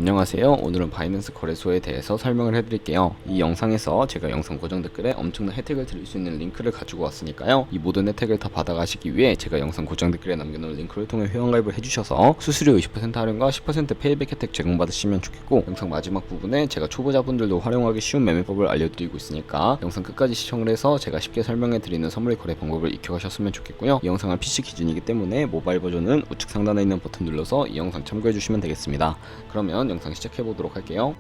안녕하세요. 오늘은 바이낸스 거래소에 대해서 설명을 해드릴게요. 이 영상에서 제가 영상 고정 댓글에 엄청난 혜택을 드릴 수 있는 링크를 가지고 왔으니까요. 이 모든 혜택을 다 받아가시기 위해 제가 영상 고정 댓글에 남겨놓은 링크를 통해 회원가입을 해주셔서 수수료 20% 할인과 10% 페이백 혜택 제공받으시면 좋겠고, 영상 마지막 부분에 제가 초보자분들도 활용하기 쉬운 매매법을 알려드리고 있으니까 영상 끝까지 시청을 해서 제가 쉽게 설명해드리는 선물 거래 방법을 익혀가셨으면 좋겠고요. 이 영상은 PC 기준이기 때문에 모바일 버전은 우측 상단에 있는 버튼 눌러서 이 영상 참고해주시면 되겠습니다. 그러면 영상 시작해보도록 할게요.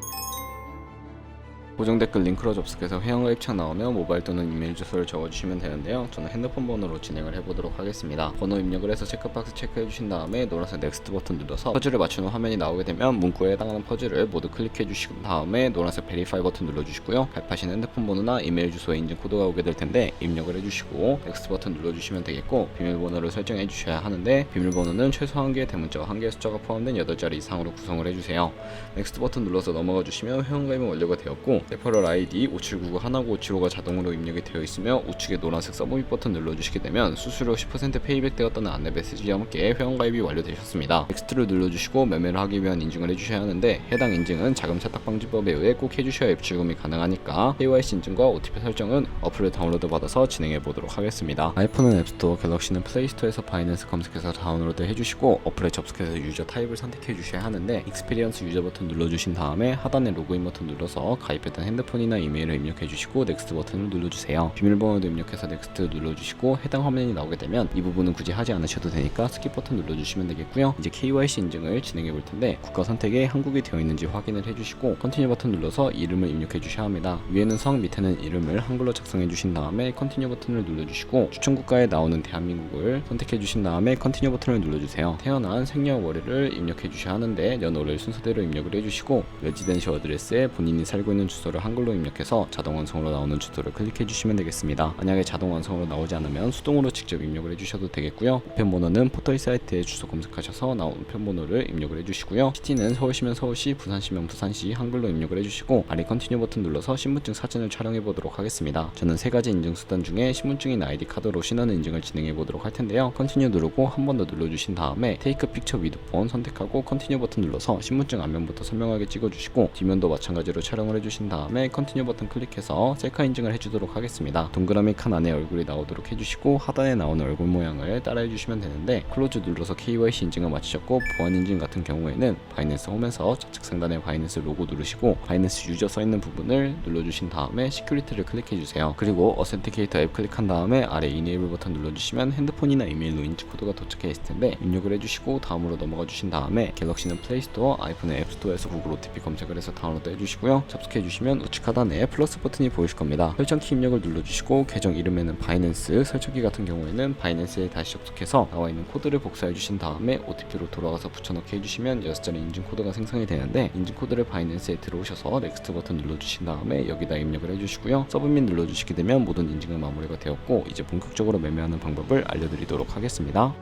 고정 댓글 링크로 접속해서 회원가입창 나오면 모바일 또는 이메일 주소를 적어주시면 되는데요. 저는 핸드폰 번호로 진행을 해보도록 하겠습니다. 번호 입력을 해서 체크박스 체크해주신 다음에 노란색 넥스트 버튼 눌러서 퍼즐을 맞추는 화면이 나오게 되면 문구에 해당하는 퍼즐을 모두 클릭해주신 다음에 노란색 베리파이 버튼 눌러주시고요. 가입하신 핸드폰 번호나 이메일 주소에 인증 코드가 오게 될 텐데 입력을 해주시고 넥스트 버튼 눌러주시면 되겠고, 비밀번호를 설정해 주셔야 하는데 비밀번호는 최소 1개의 대문자와 1개의 숫자가 포함된 8자리 이상으로 구성을 해주세요. 넥스트 버튼 눌러서 넘어가 주시면 회원가입은 완료가 되었고, 레퍼럴 아이디 5799-159-575가 자동으로 입력이 되어 있으며 우측에 노란색 서브밋 버튼 눌러주시게 되면 수수료 10% 페이백 되었다는 안내 메시지와 함께 회원가입이 완료되셨습니다. 넥스트를 눌러주시고 매매를 하기 위한 인증을 해주셔야 하는데, 해당 인증은 자금 세탁 방지법에 의해 꼭 해주셔야 입출금이 가능하니까 KYC 인증과 OTP 설정은 어플을 다운로드 받아서 진행해 보도록 하겠습니다. 아이폰은 앱스토어, 갤럭시는 플레이스토어에서 바이낸스 검색해서 다운로드 해주시고 어플에 접속해서 유저 타입을 선택해 주셔야 하는데, 익스피리언스 유저 버튼 눌러주신 다음에 하단에 로그인 버튼 눌러서 가입했던 핸드폰이나 이메일을 입력해 주시고 넥스트 버튼을 눌러주세요. 비밀번호도 입력해서 넥스트 눌러주시고 해당 화면이 나오게 되면 이 부분은 굳이 하지 않으셔도 되니까 스킵 버튼 눌러주시면 되겠고요. 이제 KYC 인증을 진행해 볼 텐데, 국가 선택에 한국이 되어 있는지 확인을 해주시고 컨티뉴 버튼 눌러서 이름을 입력해 주셔야 합니다. 위에는 성, 밑에는 이름을 한글로 작성해 주신 다음에 컨티뉴 버튼을 눌러주시고 추천 국가에 나오는 대한민국을 선택해 주신 다음에 컨티뉴 버튼을 눌러주세요. 태어난 생년 월일을 입력해 주셔야 하는데 연월일 순서대로 입력을 해주시고, 레지던시 어드레스에 본인이 살고 있는 주소를 한글로 입력해서 자동 완성으로 나오는 주소를 클릭해 주시면 되겠습니다. 만약에 자동 완성으로 나오지 않으면 수동으로 직접 입력을 해주셔도 되겠고요. 우편번호는 포털 사이트에 주소 검색하셔서 나온 우편번호를 입력을 해주시고요. 시티는 서울시면 서울시, 부산시면 부산시 한글로 입력을 해주시고, 아래 컨티뉴 버튼 눌러서 신분증 사진을 촬영해 보도록 하겠습니다. 저는 3가지 인증 수단 중에 신분증인 아이디 카드로 신원 인증을 진행해 보도록 할 텐데요. 컨티뉴 누르고 한 번 더 눌러주신 다음에 테이크 픽처 위드 폰 선택하고 컨티뉴 버튼 눌러서 신분증 앞면부터 선명하게 찍어주시고, 뒷면도 마찬가지로 촬영을 해주신 다음에 컨티뉴 버튼 클릭해서 셀카 인증을 해주도록 하겠습니다. 동그라미 칸 안에 얼굴이 나오도록 해주시고 하단에 나오는 얼굴 모양을 따라 해주시면 되는데, 클로즈 눌러서 KYC 인증을 마치셨고 보안 인증 같은 경우에는 바이낸스 홈에서 좌측 상단에 바이낸스 로고 누르시고 바이낸스 유저 써있는 부분을 눌러주신 다음에 시큐리티를 클릭해주세요. 그리고 어센티케이터 앱 클릭한 다음에 아래 이네이블 버튼 눌러주시면 핸드폰이나 이메일로 인증 코드가 도착해 있을 텐데 입력을 해주시고 다음으로 넘어가 주신 다음에 갤럭시는 플레이스토어, 아이폰은 앱스토어에서 구글 OTP 검색을 해서 다운로드 해주시고요. 접속해주시면 우측 하단에 플러스 버튼이 보이실 겁니다. 설정키 입력을 눌러주시고 계정 이름에는 바이낸스, 설정키 같은 경우에는 바이낸스에 다시 접속해서 나와 있는 코드를 복사해 주신 다음에 OTP로 돌아가서 붙여넣기 해주시면 6자리 인증 코드가 생성이 되는데, 인증 코드를 바이낸스에 들어오셔서 넥스트 버튼 눌러주신 다음에 여기다 입력을 해주시고요. 서브밋 눌러주시게 되면 모든 인증은 마무리가 되었고, 이제 본격적으로 매매하는 방법을 알려드리도록 하겠습니다.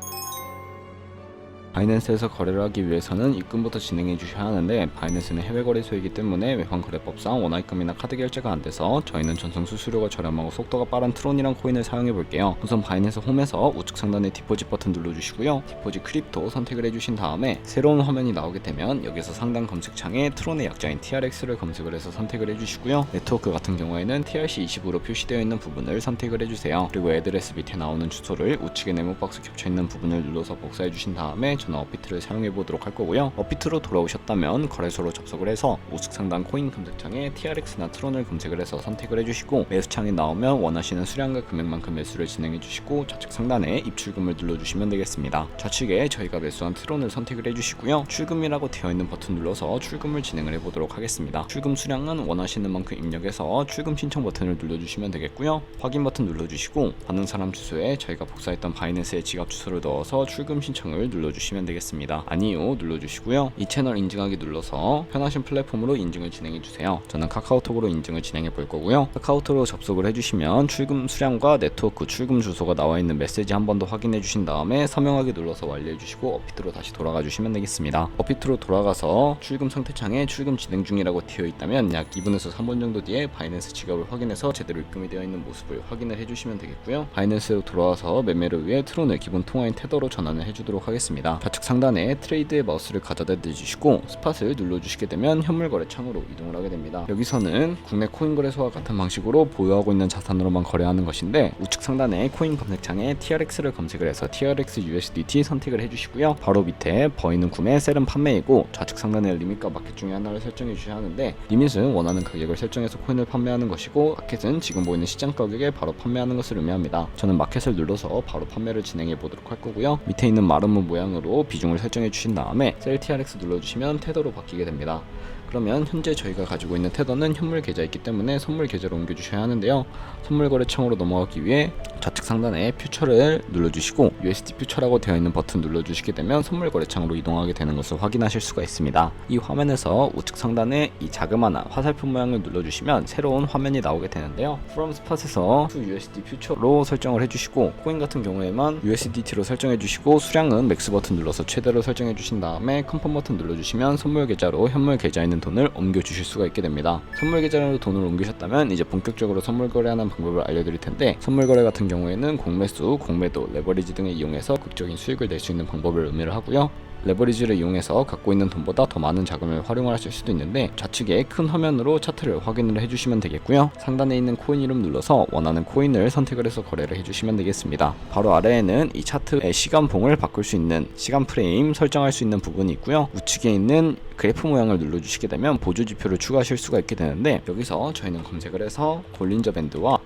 바이낸스에서 거래를 하기 위해서는 입금부터 진행해 주셔야 하는데, 바이낸스는 해외 거래소이기 때문에 외환거래법상 원화입금이나 카드 결제가 안 돼서 저희는 전송 수수료가 저렴하고 속도가 빠른 트론이란 코인을 사용해 볼게요. 우선 바이낸스 홈에서 우측 상단에 디포짓 버튼 눌러주시고요. 디포짓 크립토 선택을 해주신 다음에 새로운 화면이 나오게 되면 여기서 상단 검색창에 트론의 약자인 TRX를 검색을 해서 선택을 해주시고요. 네트워크 같은 경우에는 TRC20으로 표시되어 있는 부분을 선택을 해주세요. 그리고 애드레스 밑에 나오는 주소를 우측에 네모박스 겹쳐있는 부분을 눌러서 복사해 주신 다음에 저는 업비트를 사용해 보도록 할 거고요. 업비트로 돌아오셨다면 거래소로 접속을 해서 우측 상단 코인 검색창에 TRX나 트론을 검색을 해서 선택을 해주시고, 매수창이 나오면 원하시는 수량과 금액만큼 매수를 진행해 주시고 좌측 상단에 입출금을 눌러주시면 되겠습니다. 좌측에 저희가 매수한 트론을 선택을 해주시고요. 출금이라고 되어 있는 버튼 눌러서 출금을 진행을 해 보도록 하겠습니다. 출금 수량은 원하시는 만큼 입력해서 출금 신청 버튼을 눌러주시면 되겠고요. 확인 버튼 눌러주시고 받는 사람 주소에 저희가 복사했던 바이낸스의 지갑 주소를 넣어서 출금 신청을 눌러주시면 되겠습니다. 아니요 눌러주시고요. 이 채널 인증하기 눌러서 편하신 플랫폼으로 인증을 진행해 주세요. 저는 카카오톡으로 인증을 진행해 볼 거고요. 카카오톡으로 접속을 해주시면 출금 수량과 네트워크 출금 주소가 나와 있는 메시지 한 번 더 확인해 주신 다음에 서명하기 눌러서 완료해 주시고 업비트로 다시 돌아가 주시면 되겠습니다. 업비트로 돌아가서 출금 상태창에 출금 진행 중이라고 되어 있다면 약 2분에서 3분 정도 뒤에 바이낸스 지갑을 확인해서 제대로 입금이 되어 있는 모습을 확인을 해주시면 되겠고요. 바이낸스로 돌아와서 매매를 위해 트론을 기본 통화인 테더로 전환을 해주도록 하겠습니다. 좌측 상단에 트레이드의 마우스를 가져다 대주시고 스팟을 눌러주시게 되면 현물 거래 창으로 이동을 하게 됩니다. 여기서는 국내 코인 거래소와 같은 방식으로 보유하고 있는 자산으로만 거래하는 것인데, 우측 상단에 코인 검색창에 TRX를 검색을 해서 TRX USDT 선택을 해주시고요. 바로 밑에 버이는 구매, 셀은 판매이고 좌측 상단에 리밋과 마켓 중에 하나를 설정해 주셔야 하는데, 리밋은 원하는 가격을 설정해서 코인을 판매하는 것이고, 마켓은 지금 보이는 시장 가격에 바로 판매하는 것을 의미합니다. 저는 마켓을 눌러서 바로 판매를 진행해 보도록 할 거고요. 밑에 있는 마름모 모양으로 비중을 설정해 주신 다음에 셀 TRX 눌러주시면 테더로 바뀌게 됩니다. 그러면 현재 저희가 가지고 있는 테더는 현물 계좌이기 때문에 선물 계좌로 옮겨주셔야 하는데요. 선물 거래창으로 넘어가기 위해 좌측 상단에 퓨처를 눌러주시고 USD 퓨처라고 되어 있는 버튼 눌러주시게 되면 선물 거래창으로 이동하게 되는 것을 확인하실 수가 있습니다. 이 화면에서 우측 상단에 이 자그마한 화살표 모양을 눌러주시면 새로운 화면이 나오게 되는데요. From Spot에서 to USD 퓨처로 설정을 해주시고, 코인 같은 경우에만 USDT로 설정해주시고, 수량은 맥스 버튼 눌러서 최대로 설정해주신 다음에 컨펌 버튼 눌러주시면 선물 계좌로 현물 계좌에 있는 돈을 옮겨주실 수가 있게 됩니다. 선물 계좌로 돈을 옮기셨다면 이제 본격적으로 선물 거래하는 방법을 알려드릴 텐데, 선물 거래 같은 경우에는 공매수, 공매도, 레버리지 등을 이용해서 극적인 수익을 낼 수 있는 방법을 의미를 하고요. 레버리지를 이용해서 갖고 있는 돈보다 더 많은 자금을 활용하실 수도 있는데, 좌측에 큰 화면으로 차트를 확인을 해주시면 되겠고요. 상단에 있는 코인 이름 눌러서 원하는 코인을 선택을 해서 거래를 해주시면 되겠습니다. 바로 아래에는 이 차트의 시간봉을 바꿀 수 있는 시간 프레임 설정할 수 있는 부분이 있고요. 우측에 있는 그래프 모양을 눌러주시게 되면 보조 지표를 추가하실 수가 있게 되는데, 여기서 저희는 검색을 해서 볼린저 밴드와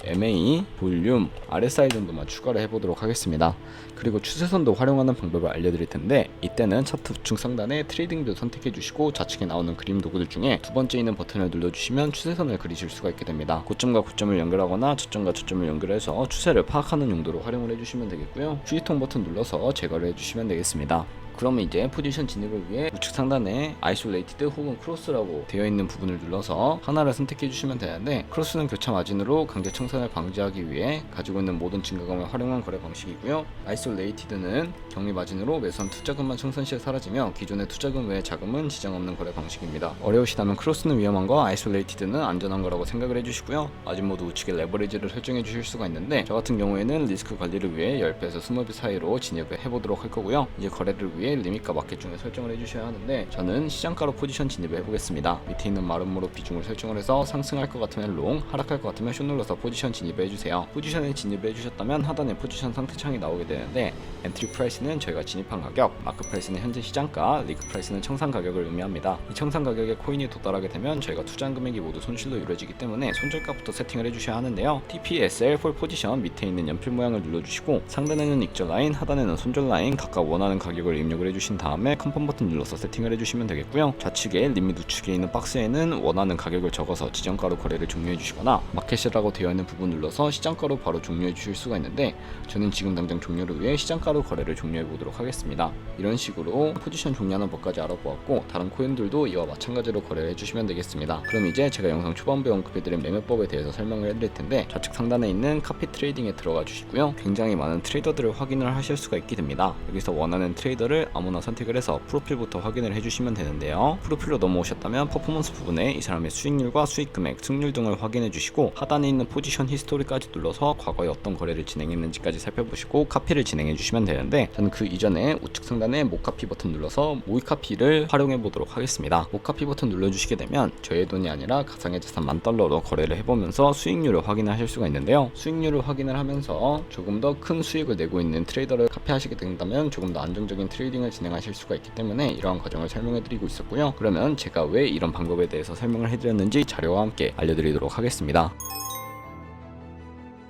MA, 볼륨, RSI 정도만 추가를 해보도록 하겠습니다. 그리고 추세선도 활용하는 방법을 알려드릴 텐데, 이때는 차트 우측 상단에 트레이딩 뷰 선택해 주시고 좌측에 나오는 그림 도구들 중에 두 번째 있는 버튼을 눌러주시면 추세선을 그리실 수가 있게 됩니다. 고점과 고점을 연결하거나 저점과 저점을 연결해서 추세를 파악하는 용도로 활용을 해주시면 되겠고요. 휴지통 버튼 눌러서 제거를 해주시면 되겠습니다. 그러면 이제 포지션 진입을 위해 우측 상단에 아이솔레이티드 혹은 크로스라고 되어 있는 부분을 눌러서 하나를 선택해 주시면 되는데, 크로스는 교차 마진으로 강제 청산을 방지하기 위해 가지고 있는 모든 증가금을 활용한 거래 방식이고요. 아이솔레이티드는 격리 마진으로 매수한 투자금만 청산 시에 사라지며 기존의 투자금 외의 자금은 지장 없는 거래 방식입니다. 어려우시다면 크로스는 위험한 거, 아이솔레이티드는 안전한 거라고 생각을 해주시고요. 마진 모드 우측에 레버리지를 설정해 주실 수가 있는데, 저 같은 경우에는 리스크 관리를 위해 10배에서 20배 사이로 진입을 해보도록 할 거고요. 이제 거래를 위해 리밋과 마켓 중에 설정을 해주셔야 하는데, 저는 시장가로 포지션 진입을 해보겠습니다. 밑에 있는 마름모로 비중을 설정을 해서 상승할 것 같으면 롱, 하락할 것 같으면 숏 눌러서 포지션 진입을 해주세요. 포지션에 진입을 해주셨다면 하단에 포지션 상태창이 나오게 되는데, 엔트리 프라이스는 저희가 진입한 가격, 마크 프라이스는 현재 시장가, 리그 프라이스는 청산 가격을 의미합니다. 이 청산 가격에 코인이 도달하게 되면 저희가 투자한 금액이 모두 손실로 이루어지기 때문에 손절가부터 세팅을 해주셔야 하는데요. TPSL 폴 포지션 밑에 있는 연필 모양을 눌러주시고, 상단에는 익절 라인, 하단에는 손절 라인 각각 원하는 가격을 입력을 해주신 다음에 컨펌 버튼 눌러서 세팅을 해주시면 되겠고요. 좌측에 리밋 우측에 있는 박스에는 원하는 가격을 적어서 지정가로 거래를 종료해 주시거나, 마켓이라고 되어 있는 부분 눌러서 시장가로 바로 종료해 주실 수가 있는데, 저는 지금 당장 종료를 위해 시장가로 거래를 종료해 보도록 하겠습니다. 이런 식으로 포지션 종료하는 법까지 알아보았고, 다른 코인들도 이와 마찬가지로 거래를 해주시면 되겠습니다. 그럼 이제 제가 영상 초반부에 언급해드린 매매법에 대해서 설명을 해드릴 텐데, 좌측 상단에 있는 카피 트레이딩에 들어가 주시고요. 굉장히 많은 트레이더들을 확인을 하실 수가 있게 됩니다. 여기서 원하는 트레이더를 아무나 선택을 해서 프로필부터 확인을 해주시면 되는데요. 프로필로 넘어오셨다면 퍼포먼스 부분에 이 사람의 수익률과 수익금액, 승률 등을 확인해 주시고, 하단에 있는 포지션 히스토리까지 눌러서 과거에 어떤 거래를 진행했는지까지 살펴보시고 카피를 진행해 주시면 되는데, 저는 그 이전에 우측 상단에 모카피 버튼 눌러서 모이카피를 활용해 보도록 하겠습니다. 모카피 버튼 눌러주시게 되면 저의 돈이 아니라 가상의 자산 $10,000로 거래를 해보면서 수익률을 확인하실 수가 있는데요. 수익률을 확인을 하면서 조금 더 큰 수익을 내고 있는 트레이더를 카피하시게 된다면 조금 더 안정적인 트레이딩을 진행하실 수가 있기 때문에 이러한 과정을 설명해 드리고 있었고요. 그러면 제가 왜 이런 방법에 대해서 설명을 해드렸는지 자료와 함께 알려드리도록 하겠습니다.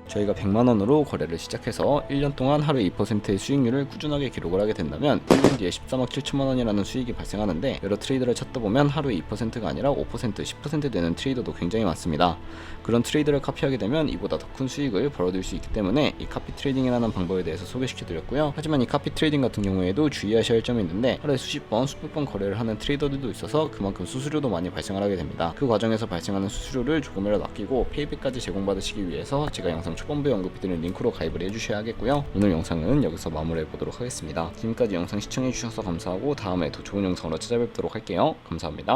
저희가 100만원으로 거래를 시작해서 1년 동안 하루에 2%의 수익률을 꾸준하게 기록을 하게 된다면 1년 뒤에 13억 7천만원이라는 수익이 발생하는데, 여러 트레이더를 찾다 보면 하루에 2%가 아니라 5%, 10% 되는 트레이더도 굉장히 많습니다. 그런 트레이더를 카피하게 되면 이보다 더 큰 수익을 벌어들일 수 있기 때문에 이 카피 트레이딩이라는 방법에 대해서 소개시켜 드렸고요. 하지만 이 카피 트레이딩 같은 경우에도 주의하셔야 할 점이 있는데, 하루에 수십 번, 수백 번 거래를 하는 트레이더들도 있어서 그만큼 수수료도 많이 발생을 하게 됩니다. 그 과정에서 발생하는 수수료를 조금이라도 아끼고 페이백까지 제공받으시기 위해서 제가 영상 초반부에 언급해드린 링크로 가입을 해주셔야 하겠고요. 오늘 영상은 여기서 마무리해 보도록 하겠습니다. 지금까지 영상 시청해주셔서 감사하고, 다음에 더 좋은 영상으로 찾아뵙도록 할게요. 감사합니다.